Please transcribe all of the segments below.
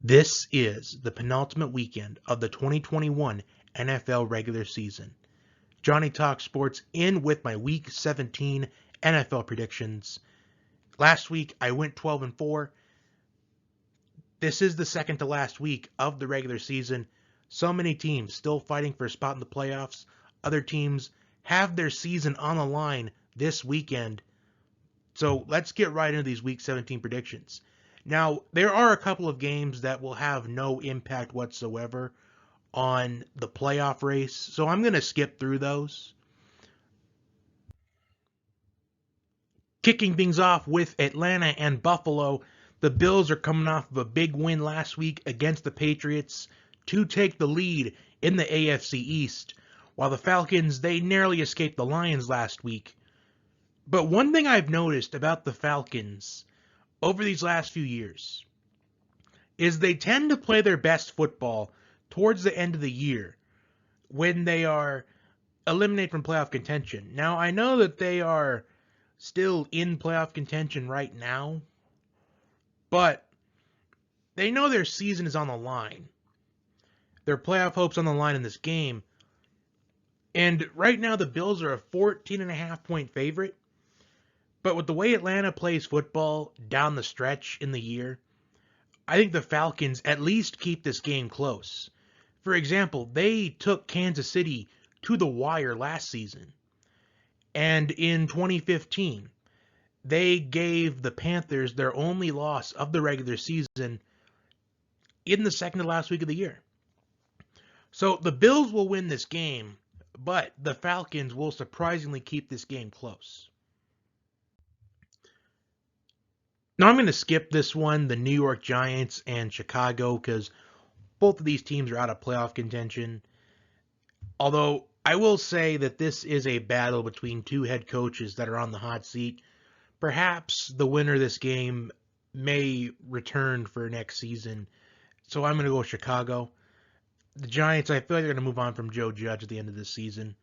This is the penultimate weekend of the 2021 NFL regular season. Johnny Talk Sports in with my Week 17 NFL predictions. Last week I went 12-4. This is the second to last week of the regular season. So many teams still fighting for a spot in the playoffs. Other teams have their season on the line this weekend. So let's get right into these Week 17 predictions. Now, there are a couple of games that will have no impact whatsoever on the playoff race, so I'm going to skip through those. Kicking things off with Atlanta and Buffalo, the Bills are coming off of a big win last week against the Patriots to take the lead in the AFC East, while the Falcons, they narrowly escaped the Lions last week. But one thing I've noticed about the Falcons over these last few years is they tend to play their best football towards the end of the year when they are eliminated from playoff contention. Now, I know that they are still in playoff contention right now, but they know their season is on the line. Their playoff hopes on the line in this game. And right now, the Bills are a 14.5-point favorite. But with the way Atlanta plays football down the stretch in the year, I think the Falcons at least keep this game close. For example, they took Kansas City to the wire last season. And in 2015, they gave the Panthers their only loss of the regular season in the second to last week of the year. So the Bills will win this game, but the Falcons will surprisingly keep this game close. Now I'm going to skip this one, the New York Giants and Chicago, because both of these teams are out of playoff contention. Although I will say that this is a battle between two head coaches that are on the hot seat. Perhaps the winner of this game may return for next season. So I'm going to go Chicago. The Giants, I feel like they're going to move on from Joe Judge at the end of this season.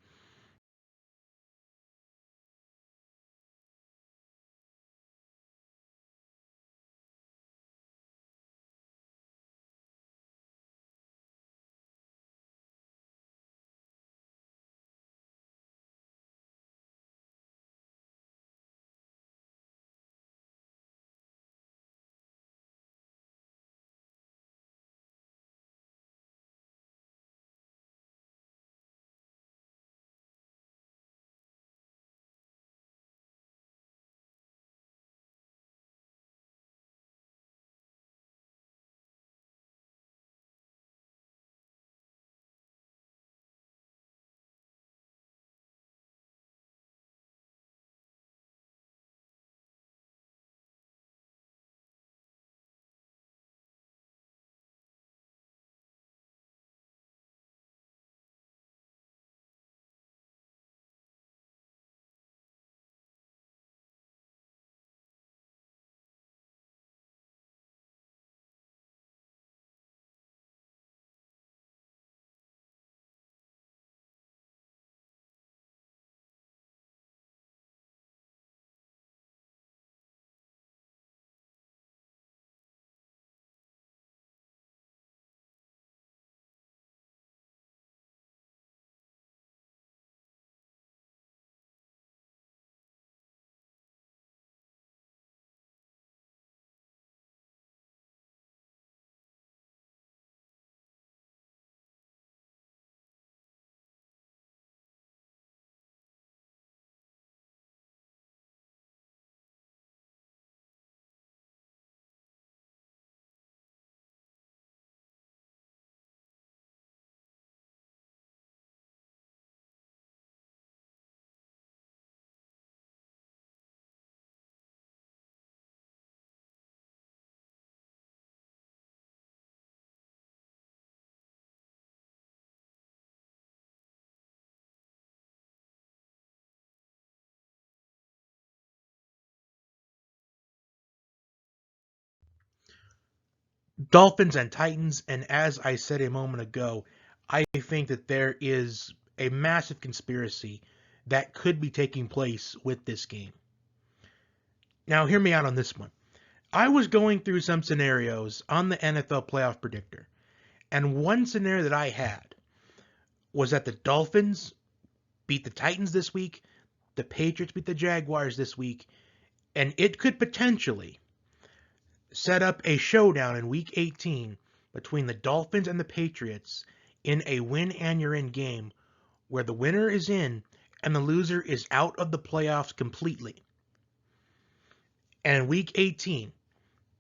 Dolphins and Titans, and as I said a moment ago, I think that there is a massive conspiracy that could be taking place with this game. Now, hear me out on this one. I was going through some scenarios on the NFL playoff predictor, and one scenario that I had was that the Dolphins beat the Titans this week, the Patriots beat the Jaguars this week, and it could potentially set up a showdown in Week 18 between the Dolphins and the Patriots in a win-and-you're-in game where the winner is in and the loser is out of the playoffs completely. And in Week 18,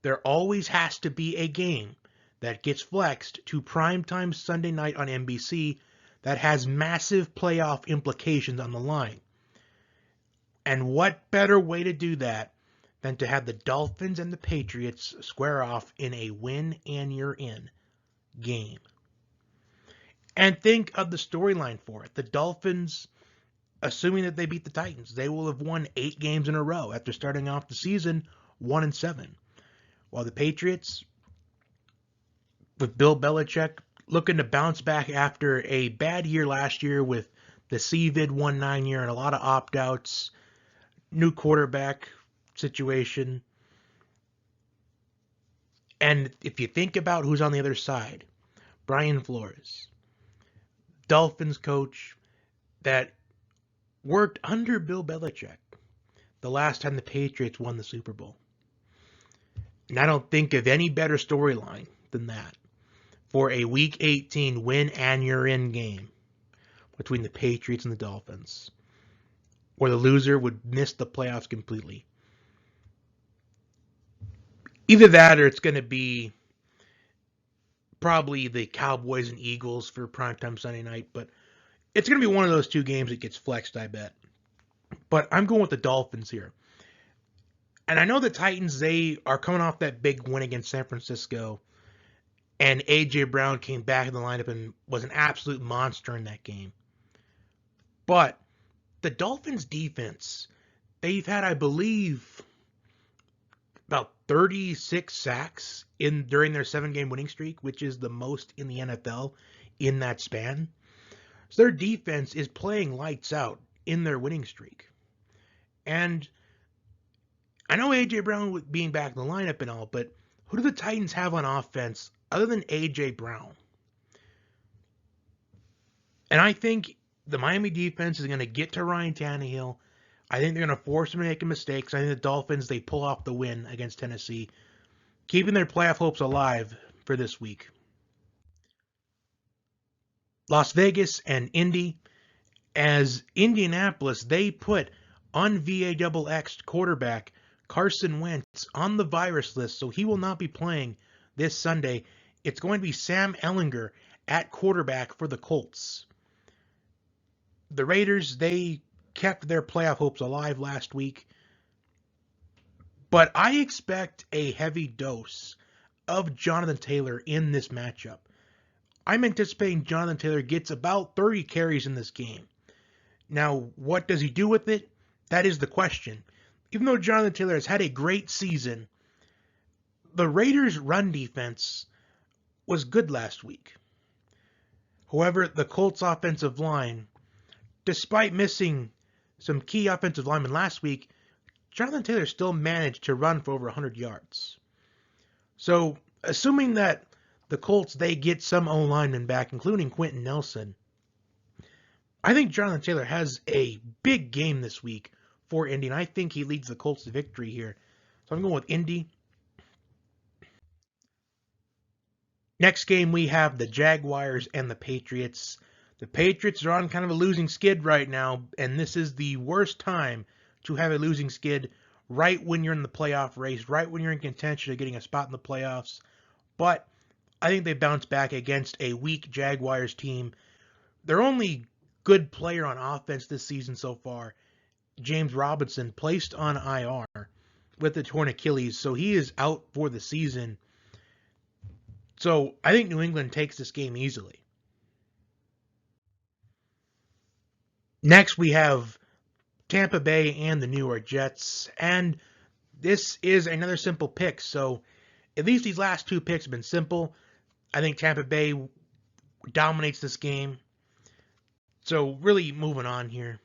there always has to be a game that gets flexed to primetime Sunday night on NBC that has massive playoff implications on the line. And what better way to do that than to have the Dolphins and the Patriots square off in a win-and-you're-in game? And think of the storyline for it. The Dolphins, assuming that they beat the Titans, they will have won 8 games in a row after starting off the season 1-7. While the Patriots, with Bill Belichick, looking to bounce back after a bad year last year with the COVID-19 year and a lot of opt-outs, new quarterback situation. And if you think about who's on the other side, Brian Flores, Dolphins coach that worked under Bill Belichick the last time the Patriots won the Super Bowl. And I don't think of any better storyline than that for a Week 18 win-and-you're-in game between the Patriots and the Dolphins, where the loser would miss the playoffs completely. Either that or it's going to be probably the Cowboys and Eagles for primetime Sunday night, but it's going to be one of those two games that gets flexed, I bet. But I'm going with the Dolphins here. And I know the Titans, they are coming off that big win against San Francisco, and A.J. Brown came back in the lineup and was an absolute monster in that game. But the Dolphins defense, they've had, I believe, about 36 sacks during their 7-game winning streak, which is the most in the NFL in that span. So their defense is playing lights out in their winning streak. And I know A.J. Brown being back in the lineup and all, but who do the Titans have on offense other than A.J. Brown? And I think the Miami defense is going to get to Ryan Tannehill. I think they're going to force him to make mistakes. I think the Dolphins, they pull off the win against Tennessee, keeping their playoff hopes alive for this week. Las Vegas and Indy. As Indianapolis, they put unVAXxed quarterback Carson Wentz on the virus list, so he will not be playing this Sunday. It's going to be Sam Ehlinger at quarterback for the Colts. The Raiders, they kept their playoff hopes alive last week, but I expect a heavy dose of Jonathan Taylor in this matchup. I'm anticipating Jonathan Taylor gets about 30 carries in this game. Now, what does he do with it? That is the question. Even though Jonathan Taylor has had a great season, the Raiders' run defense was good last week. However, the Colts' offensive line, despite missing some key offensive linemen last week, Jonathan Taylor still managed to run for over 100 yards. So, assuming that the Colts, they get some O-linemen back, including Quentin Nelson, I think Jonathan Taylor has a big game this week for Indy, and I think he leads the Colts to victory here. So I'm going with Indy. Next game, we have the Jaguars and the Patriots. The Patriots are on kind of a losing skid right now, and this is the worst time to have a losing skid right when you're in the playoff race, right when you're in contention of getting a spot in the playoffs. But I think they bounce back against a weak Jaguars team. Their only good player on offense this season so far, James Robinson, placed on IR with the torn Achilles, so he is out for the season. So I think New England takes this game easily. Next, we have Tampa Bay and the New York Jets, and this is another simple pick. So at least these last two picks have been simple. I think Tampa Bay dominates this game. So really moving on here.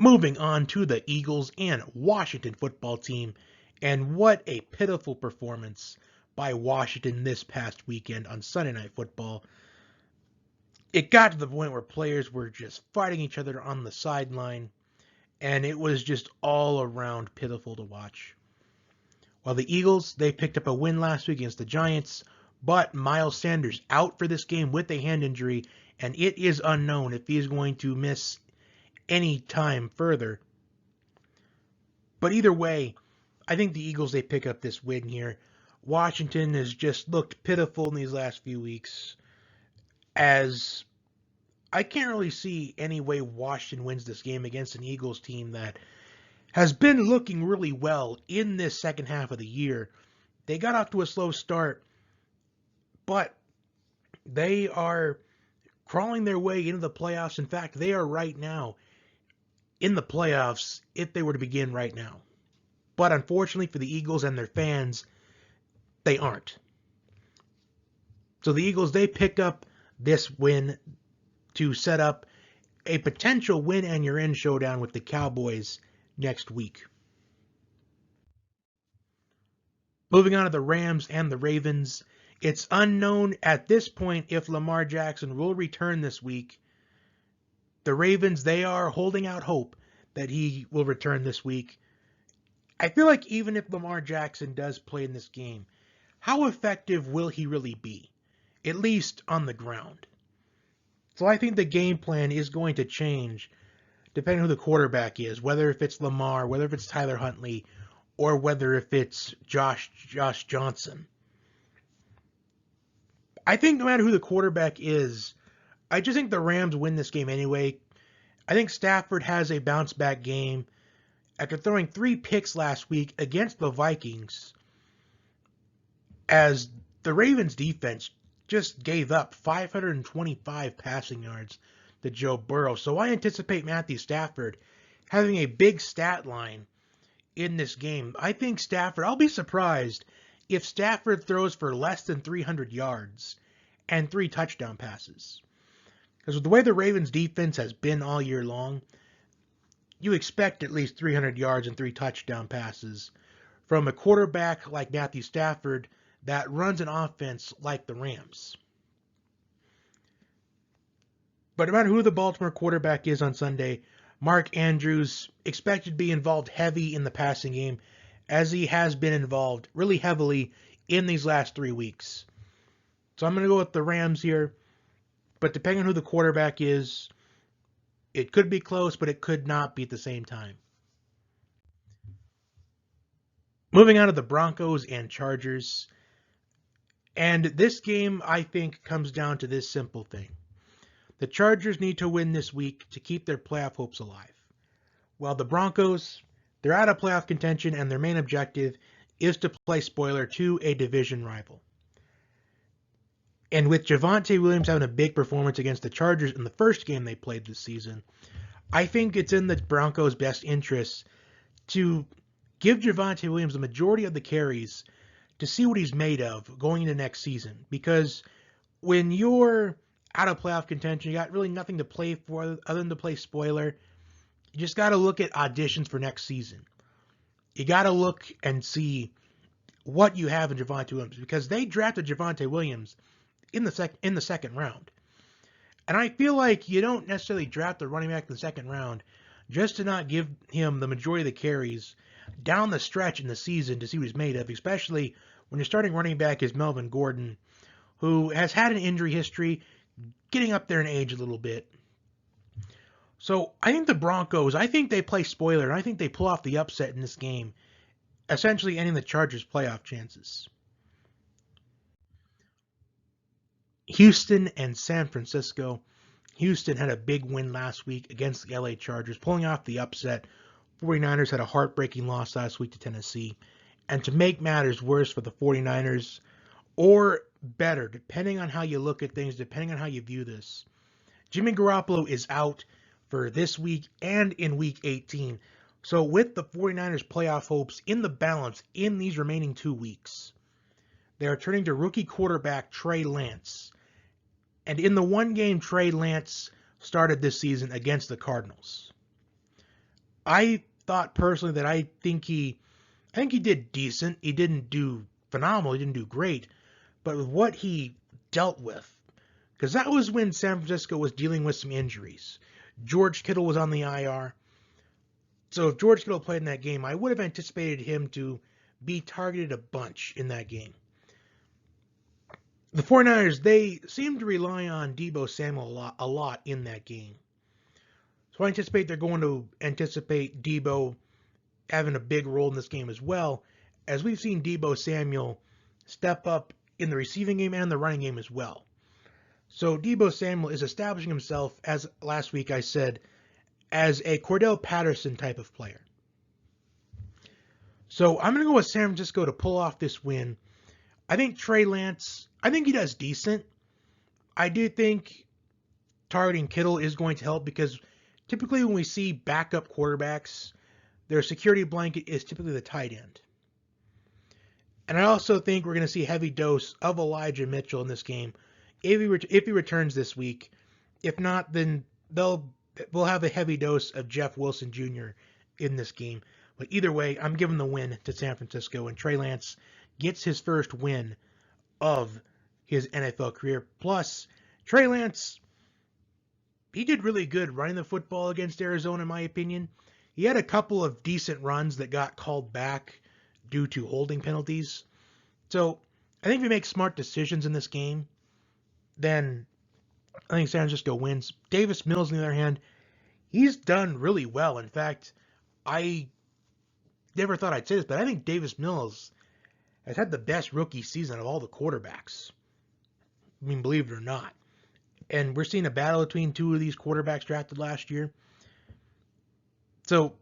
Moving on to the Eagles and Washington football team, and what a pitiful performance by Washington this past weekend on Sunday Night Football. It got to the point where players were just fighting each other on the sideline, and it was just all around pitiful to watch. While the Eagles, they picked up a win last week against the Giants, but Miles Sanders out for this game with a hand injury, and it is unknown if he is going to miss any time further. But either way, I think the Eagles, they pick up this win here. Washington has just looked pitiful in these last few weeks, as I can't really see any way Washington wins this game against an Eagles team that has been looking really well in this second half of the year. They got off to a slow start, but they are crawling their way into the playoffs. In fact, they are right now in the playoffs if they were to begin right now. But unfortunately for the Eagles and their fans, they aren't. So the Eagles, they pick up this win to set up a potential win and you're in showdown with the Cowboys next week. Moving on to the Rams and the Ravens, it's unknown at this point if Lamar Jackson will return this week. The Ravens, they are holding out hope that he will return this week. I feel like even if Lamar Jackson does play in this game, how effective will he really be? At least on the ground. So I think the game plan is going to change depending on who the quarterback is, whether if it's Lamar, whether if it's Tyler Huntley, or whether if it's Josh Johnson. I think no matter who the quarterback is, I just think the Rams win this game anyway. I think Stafford has a bounce-back game after throwing 3 picks last week against the Vikings, as the Ravens defense just gave up 525 passing yards to Joe Burrow. So I anticipate Matthew Stafford having a big stat line in this game. I think Stafford, I'll be surprised if Stafford throws for less than 300 yards and 3 touchdown passes. Because with the way the Ravens defense has been all year long, you expect at least 300 yards and 3 touchdown passes from a quarterback like Matthew Stafford that runs an offense like the Rams. But no matter who the Baltimore quarterback is on Sunday, Mark Andrews expected to be involved heavy in the passing game, as he has been involved really heavily in these last 3 weeks. So I'm going to go with the Rams here. But depending on who the quarterback is, it could be close, but it could not be at the same time. Moving on to the Broncos and Chargers. And this game, I think, comes down to this simple thing. The Chargers need to win this week to keep their playoff hopes alive. While the Broncos, they're out of playoff contention, and their main objective is to play spoiler to a division rival. And with Javonte Williams having a big performance against the Chargers in the first game they played this season, I think it's in the Broncos' best interest to give Javonte Williams the majority of the carries to see what he's made of going into next season. Because when you're out of playoff contention, you got really nothing to play for other than to play spoiler. You just got to look at auditions for next season. You got to look and see what you have in Javonte Williams, because they drafted Javonte Williams in the second round. And I feel like you don't necessarily draft a running back in the second round just to not give him the majority of the carries down the stretch in the season to see what he's made of, especially when your starting running back is Melvin Gordon, who has had an injury history, getting up there in age a little bit. So I think the Broncos, I think they play spoiler, and I think they pull off the upset in this game, essentially ending the Chargers' playoff chances. Houston and San Francisco. Houston had a big win last week against the LA Chargers, pulling off the upset. 49ers had a heartbreaking loss last week to Tennessee. And to make matters worse for the 49ers, or better, depending on how you look at things, depending on how you view this, Jimmy Garoppolo is out for this week and in Week 18. So with the 49ers' playoff hopes in the balance in these remaining 2 weeks, they are turning to rookie quarterback Trey Lance. And in the one game Trey Lance started this season against the Cardinals, I thought personally that I think he did decent. He didn't do phenomenal. He didn't do great. But with what he dealt with, because that was when San Francisco was dealing with some injuries. George Kittle was on the IR. So if George Kittle played in that game, I would have anticipated him to be targeted a bunch in that game. The 49ers, they seem to rely on Deebo Samuel a lot in that game. So I anticipate they're going to anticipate Deebo having a big role in this game as well, as we've seen Deebo Samuel step up in the receiving game and the running game as well. So Deebo Samuel is establishing himself, as last week I said, as a Cordell Patterson type of player. So I'm going to go with San Francisco to pull off this win. I think Trey Lance, I think he does decent. I do think targeting Kittle is going to help because typically when we see backup quarterbacks, their security blanket is typically the tight end. And I also think we're going to see a heavy dose of Elijah Mitchell in this game if he returns this week. If not, then we'll have a heavy dose of Jeff Wilson Jr. in this game. But either way, I'm giving the win to San Francisco, and Trey Lance gets his first win of his NFL career. Plus, Trey Lance, he did really good running the football against Arizona, in my opinion. He had a couple of decent runs that got called back due to holding penalties. So I think if he makes smart decisions in this game, then I think San Francisco wins. Davis Mills, on the other hand, he's done really well. In fact, I never thought I'd say this, but I think Davis Mills has had the best rookie season of all the quarterbacks. I mean, believe it or not. And we're seeing a battle between two of these quarterbacks drafted last year. So,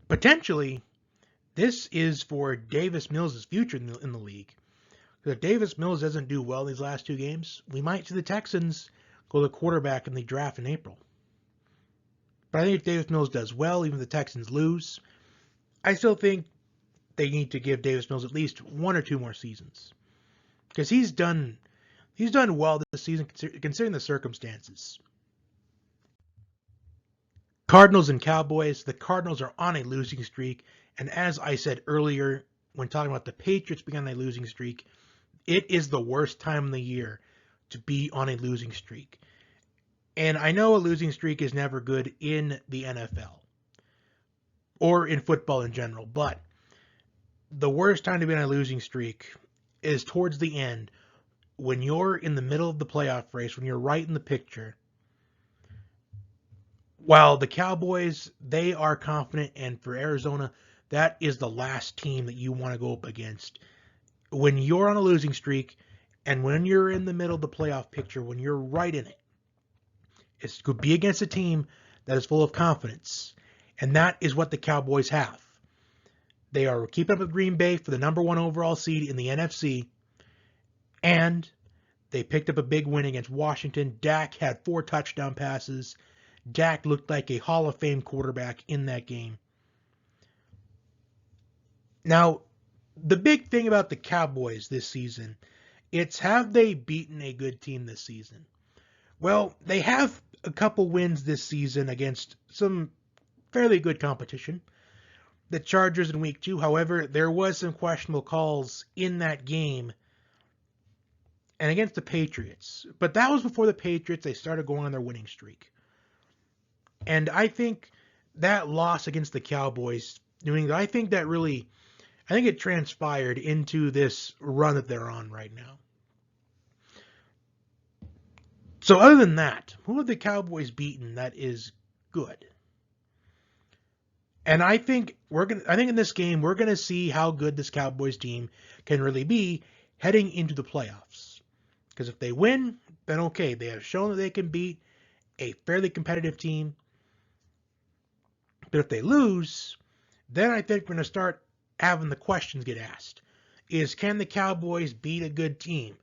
potentially, this is for Davis Mills' future in the league. Because if Davis Mills doesn't do well these last two games, we might see the Texans go to quarterback in the draft in April. But I think if Davis Mills does well, even if the Texans lose, I still think they need to give Davis Mills at least one or two more seasons. Because he's done well this season considering the circumstances. Cardinals and Cowboys. The Cardinals are on a losing streak. And as I said earlier, when talking about the Patriots being on a losing streak, it is the worst time of the year to be on a losing streak. And I know a losing streak is never good in the NFL or in football in general, but the worst time to be on a losing streak is towards the end when you're in the middle of the playoff race, when you're right in the picture. While the Cowboys, they are confident, and for Arizona, that is the last team that you want to go up against. When you're on a losing streak and when you're in the middle of the playoff picture, when you're right in it, it could be against a team that is full of confidence. And that is what the Cowboys have. They are keeping up with Green Bay for the number one overall seed in the NFC. And they picked up a big win against Washington. Dak had 4 touchdown passes. Dak looked like a Hall of Fame quarterback in that game. Now, the big thing about the Cowboys this season, it's have they beaten a good team this season? Well, they have a couple wins this season against some fairly good competition. The Chargers in week 2, however, there was some questionable calls in that game and against the Patriots. But that was before the Patriots, they started going on their winning streak. And I think that loss against the Cowboys, I think it transpired into this run that they're on right now. So other than that, who have the Cowboys beaten that is good? And I think in this game we're gonna see how good this Cowboys team can really be heading into the playoffs. Because if they win, then okay, they have shown that they can beat a fairly competitive team. But if they lose, then I think we're gonna start having the questions get asked. Can the Cowboys beat a good team?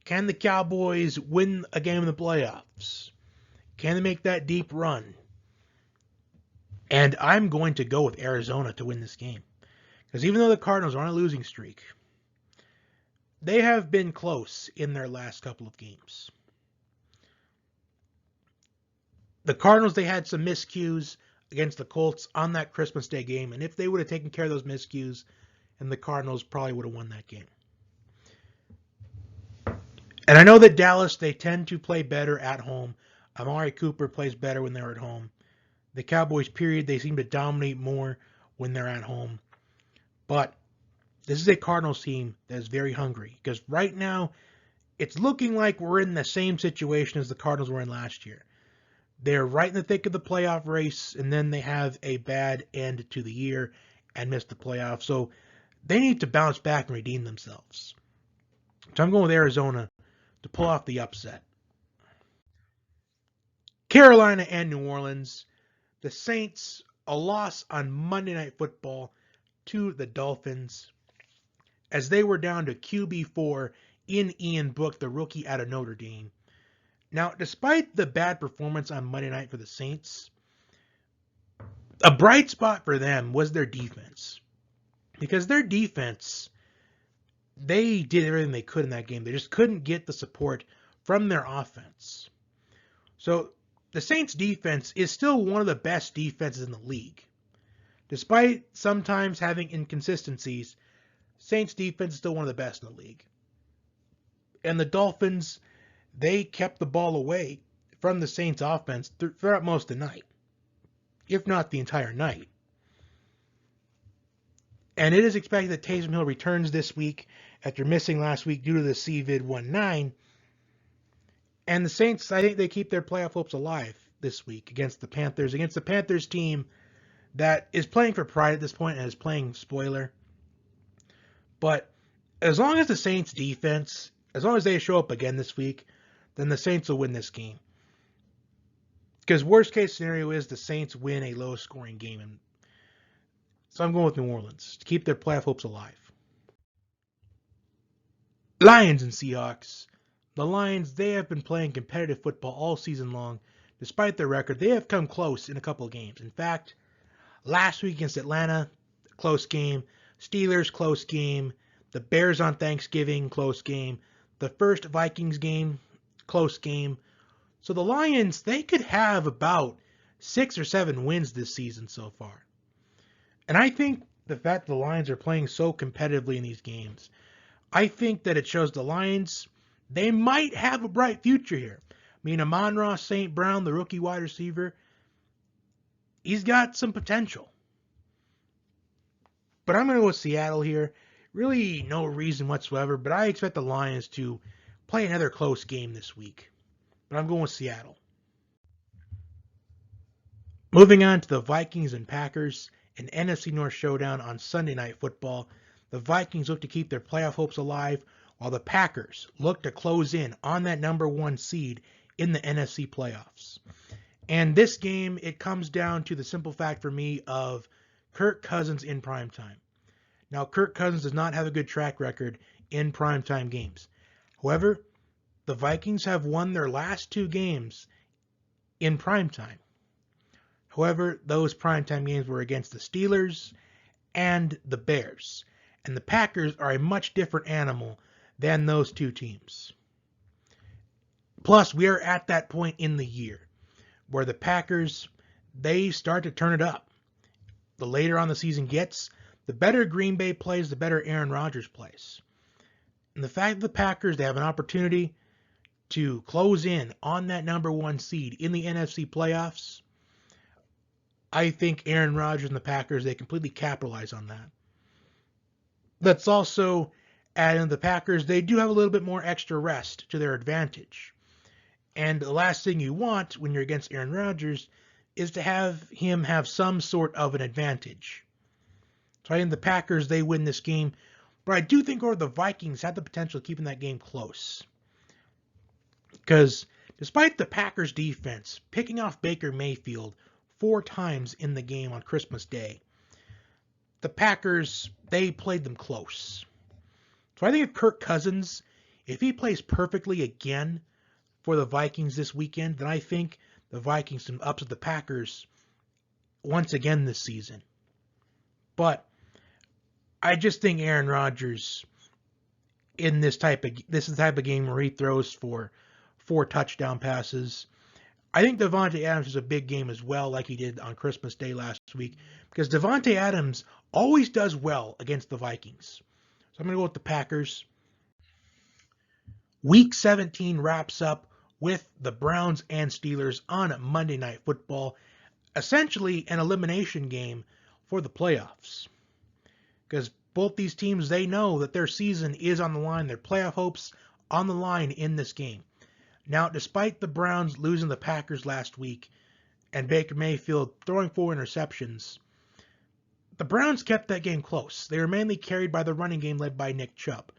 Can the Cowboys win a game in the playoffs? Can they make that deep run? And I'm going to go with Arizona to win this game. Because even though the Cardinals are on a losing streak, they have been close in their last couple of games. The Cardinals, they had some miscues against the Colts on that Christmas Day game. And if they would have taken care of those miscues, and the Cardinals probably would have won that game. And I know that Dallas, they tend to play better at home. Amari Cooper plays better when they're at home. The Cowboys, period, they seem to dominate more when they're at home. But this is a Cardinals team that is very hungry. Because right now, it's looking like we're in the same situation as the Cardinals were in last year. They're right in the thick of the playoff race, and then they have a bad end to the year and miss the playoffs. So they need to bounce back and redeem themselves. So I'm going with Arizona to pull off the upset. Carolina and New Orleans. The Saints, a loss on Monday Night Football to the Dolphins as they were down to QB4 in Ian Book, the rookie out of Notre Dame. Now, despite the bad performance on Monday night for the Saints, a bright spot for them was their defense. Because their defense, they did everything they could in that game. They just couldn't get the support from their offense. So the Saints defense is still one of the best defenses in the league. Despite sometimes having inconsistencies, Saints defense is still one of the best in the league. And the Dolphins, they kept the ball away from the Saints offense throughout most of the night, if not the entire night. And it is expected that Taysom Hill returns this week after missing last week due to the COVID-19. And the Saints, I think they keep their playoff hopes alive this week against the Panthers team that is playing for pride at this point and is playing spoiler. But as long as the Saints defense, as long as they show up again this week, then the Saints will win this game. Because worst case scenario is the Saints win a low scoring game. And so I'm going with New Orleans to keep their playoff hopes alive. Lions and Seahawks. The Lions, they have been playing competitive football all season long. Despite their record, they have come close in a couple of games. In fact, last week against Atlanta, close game. Steelers, close game. The Bears on Thanksgiving, close game. The first Vikings game, close game. So the Lions, they could have about 6 or 7 wins this season so far. And I think the fact the Lions are playing so competitively in these games, I think that it shows the Lions, they might have a bright future here. I mean, Amon-Ra St. Brown, the rookie wide receiver, he's got some potential. But I'm going to go with Seattle here. Really no reason whatsoever, but I expect the Lions to play another close game this week. But I'm going with Seattle. Moving on to the Vikings and Packers, an NFC North showdown on Sunday Night Football. The Vikings look to keep their playoff hopes alive, while the Packers look to close in on that number 1 seed in the NFC playoffs. And this game, it comes down to the simple fact for me of Kirk Cousins in primetime. Now, Kirk Cousins does not have a good track record in primetime games. However, the Vikings have won their last 2 games in primetime. However, those primetime games were against the Steelers and the Bears. And the Packers are a much different animal than those 2 teams. Plus, we are at that point in the year where the Packers, they start to turn it up. The later on the season gets, the better Green Bay plays, the better Aaron Rodgers plays. And the fact that the Packers, they have an opportunity to close in on that number 1 seed in the NFC playoffs, I think Aaron Rodgers and the Packers, they completely capitalize on that. Let's also add in the Packers, they do have a little bit more extra rest to their advantage. And the last thing you want when you're against Aaron Rodgers is to have him have some sort of an advantage. So I think the Packers, they win this game. But I do think the Vikings have the potential of keeping that game close. Because despite the Packers defense picking off Baker Mayfield 4 times in the game on Christmas Day, the Packers, they played them close. So I think if Kirk Cousins, if he plays perfectly again for the Vikings this weekend, then I think the Vikings can upset the Packers once again this season. But I just think Aaron Rodgers this is the type of game where he throws for 4 touchdown passes. I think Davante Adams is a big game as well, like he did on Christmas Day last week, because Davante Adams always does well against the Vikings. So I'm going to go with the Packers. Week 17 wraps up with the Browns and Steelers on Monday Night Football. Essentially an elimination game for the playoffs. Because both these teams, they know that their season is on the line, their playoff hopes on the line in this game. Now, despite the Browns losing the Packers last week and Baker Mayfield throwing 4 interceptions, the Browns kept that game close. They were mainly carried by the running game led by Nick Chubb,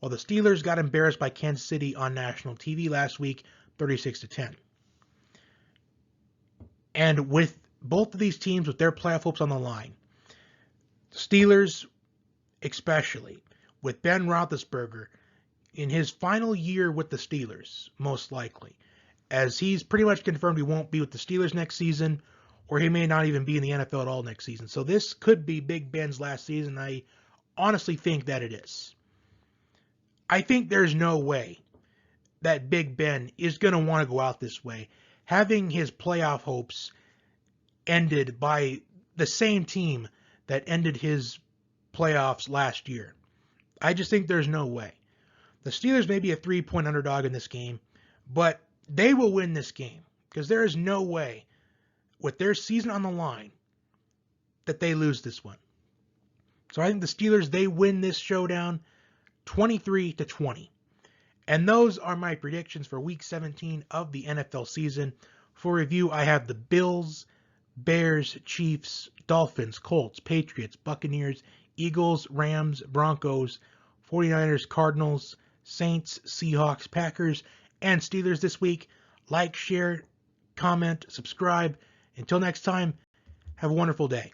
while the Steelers got embarrassed by Kansas City on national TV last week, 36-10. And with both of these teams with their playoff hopes on the line, the Steelers especially, with Ben Roethlisberger in his final year with the Steelers, most likely, as he's pretty much confirmed he won't be with the Steelers next season, or he may not even be in the NFL at all next season. So this could be Big Ben's last season. I honestly think that it is. I think there's no way that Big Ben is going to want to go out this way, having his playoff hopes ended by the same team that ended his playoffs last year. I just think there's no way. The Steelers may be a 3-point underdog in this game, but they will win this game because there is no way, with their season on the line, that they lose this one. So I think the Steelers, they win this showdown 23-20. And those are my predictions for Week 17 of the NFL season. For review, I have the Bills, Bears, Chiefs, Dolphins, Colts, Patriots, Buccaneers, Eagles, Rams, Broncos, 49ers, Cardinals, Saints, Seahawks, Packers, and Steelers this week. Like, share, comment, subscribe. Until next time, have a wonderful day.